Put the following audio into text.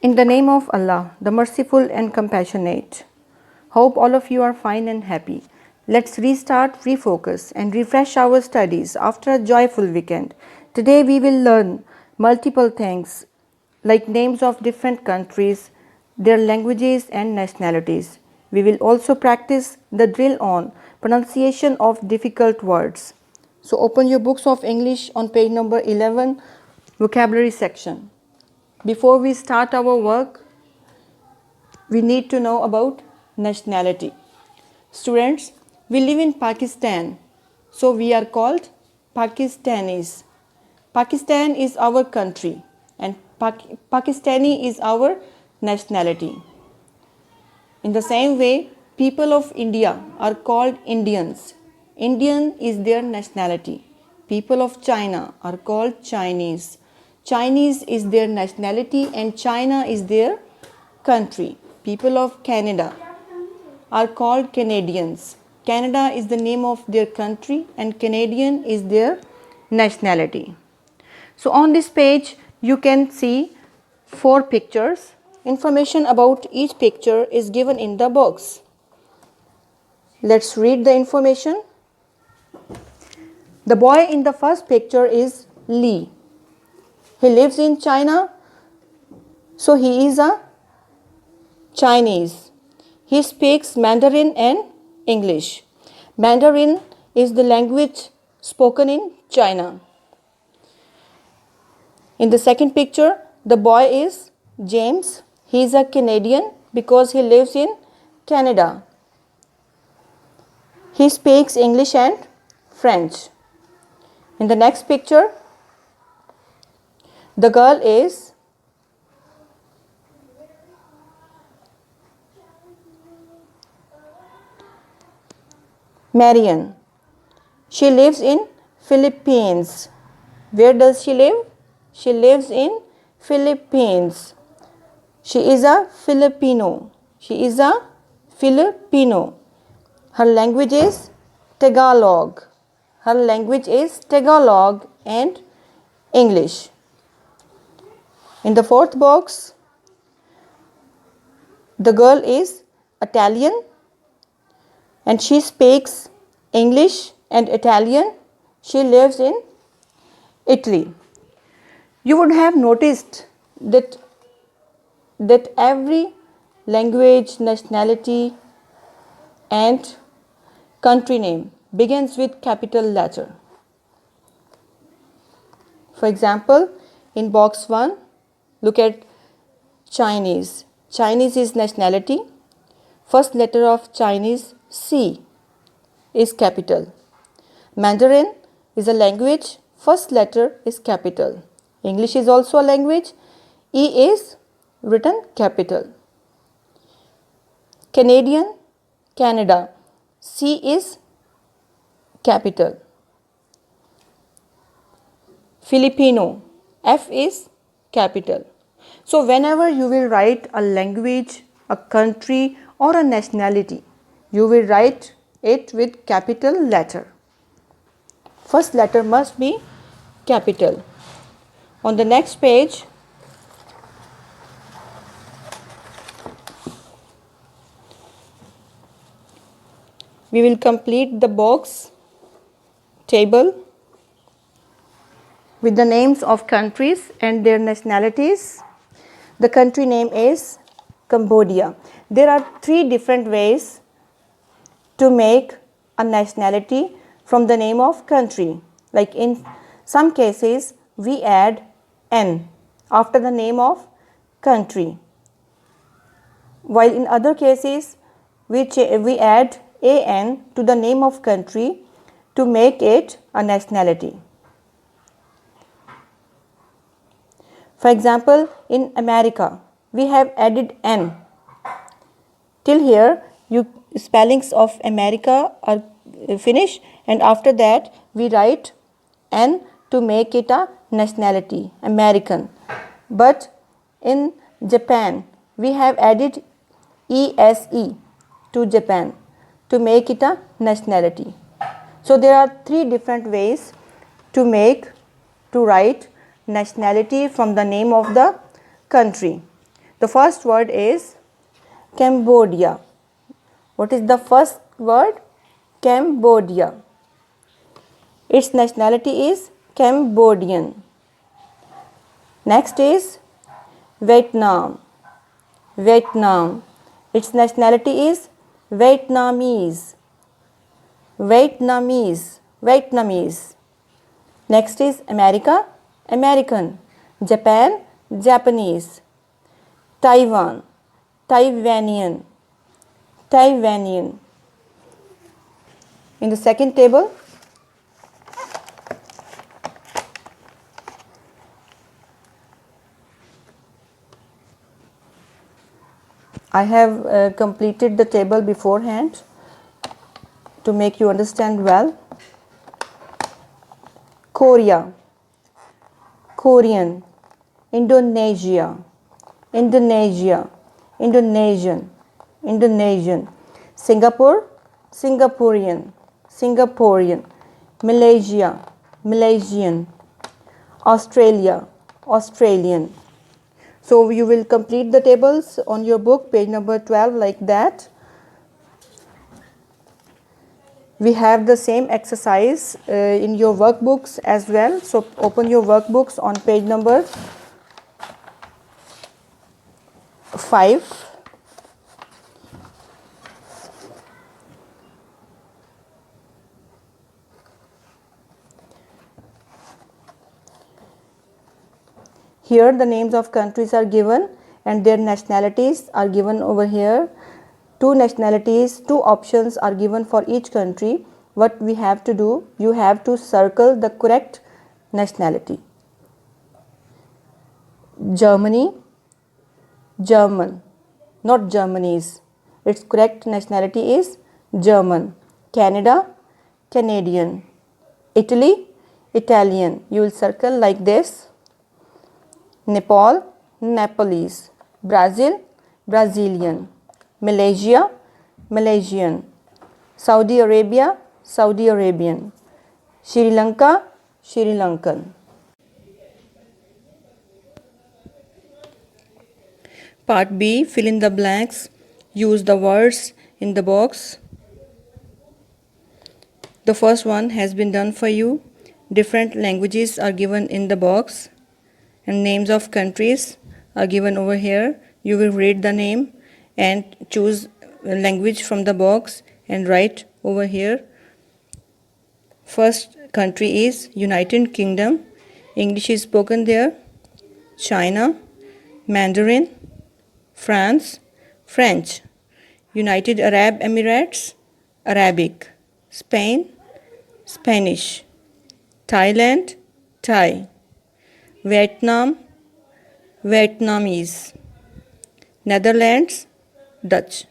In the name of Allah, the merciful and compassionate. Hope all of you are fine and happy. Let's restart, refocus, and refresh our studies after a joyful weekend. Today we will learn multiple things like names of different countries, their languages and nationalities. We will also practice the drill on pronunciation of difficult words. So open your books of English on page number 11, vocabulary section. Before we start our work, we need to know about nationality. Students, we live in Pakistan, so we are called Pakistanis. Pakistan is our country and Pakistani is our nationality. In the same way, people of India are called Indians. Indian is their nationality. People of China are called Chinese. Chinese is their nationality and China is their country. People of Canada are called Canadians. Canada is the name of their country and Canadian is their nationality. So on this page you can see 4 pictures. Information about each picture is given in the box. Let's read the information. The boy in the first picture is Lee. He lives in China, so he is a Chinese. He speaks Mandarin and English. Mandarin is the language spoken in China. In the second picture, the boy is James. He is a Canadian because he lives in Canada. He speaks English and French. In the next picture, the girl is Marian. She lives in Philippines. Where does she live? She lives in Philippines. She is a Filipino. She is a Filipino. Her language is Tagalog. Her language is Tagalog and English. In the fourth box, the girl is Italian and she speaks English and Italian. She lives in Italy. You would have noticed that every language, nationality and country name begins with capital letter. For example, in box 1, look at Chinese. Chinese is nationality. First letter of Chinese, C, is capital. Mandarin is a language. First letter is capital. English is also a language. E is written capital. Canadian, Canada. C is capital. Filipino, F is capital. So whenever you will write a language, a country or a nationality, you will write it with capital letter. First letter must be capital. On the next page, we will complete the box table with the names of countries and their nationalities. The country name is Cambodia. There are 3 different ways to make a nationality from the name of country. Like in some cases, we add N after the name of country, while in other cases, we add AN to the name of country to make it a nationality. For example, in America, we have added N. Till here, spellings of America are finished, and after that, we write N to make it a nationality, American. But in Japan, we have added ESE to Japan to make it a nationality. So there are 3 different ways to write nationality from the name of the country. The first word is Cambodia. What is the first word? Cambodia. Its nationality is Cambodian. Next is Vietnam. Vietnam. Its nationality is Vietnamese. Vietnamese. Vietnamese. Next is America. American. Japan. Japanese. Taiwan. Taiwanian. Taiwanian. In the second table, I have completed the table beforehand to make you understand well. Korea, Korean, Indonesia, Indonesia, Indonesian, Indonesian, Singapore, Singaporean, Singaporean, Malaysia, Malaysian, Australia, Australian. So you will complete the tables on your book, page number 12, like that. We have the same exercise in your workbooks as well. So open your workbooks on page number 5. Here the names of countries are given and their nationalities are given over here. 2 nationalities, 2 options are given for each country. What we have to do, you have to circle the correct nationality. Germany, German, not Germany's. Its correct nationality is German. Canada, Canadian. Italy, Italian. You will circle like this. Nepal, Nepalese. Brazil, Brazilian. Malaysia, Malaysian. Saudi Arabia, Saudi Arabian. Sri Lanka, Sri Lankan. Part B, fill in the blanks. Use the words in the box. The first one has been done for you. Different languages are given in the box and names of countries are given over here. You will read the name and choose a language from the box and write over here. First country is United Kingdom. English is spoken there. China, Mandarin, France, French. United Arab Emirates, Arabic. Spain, Spanish. Thailand, Thai. Vietnam, Vietnamese. Netherlands, Dutch.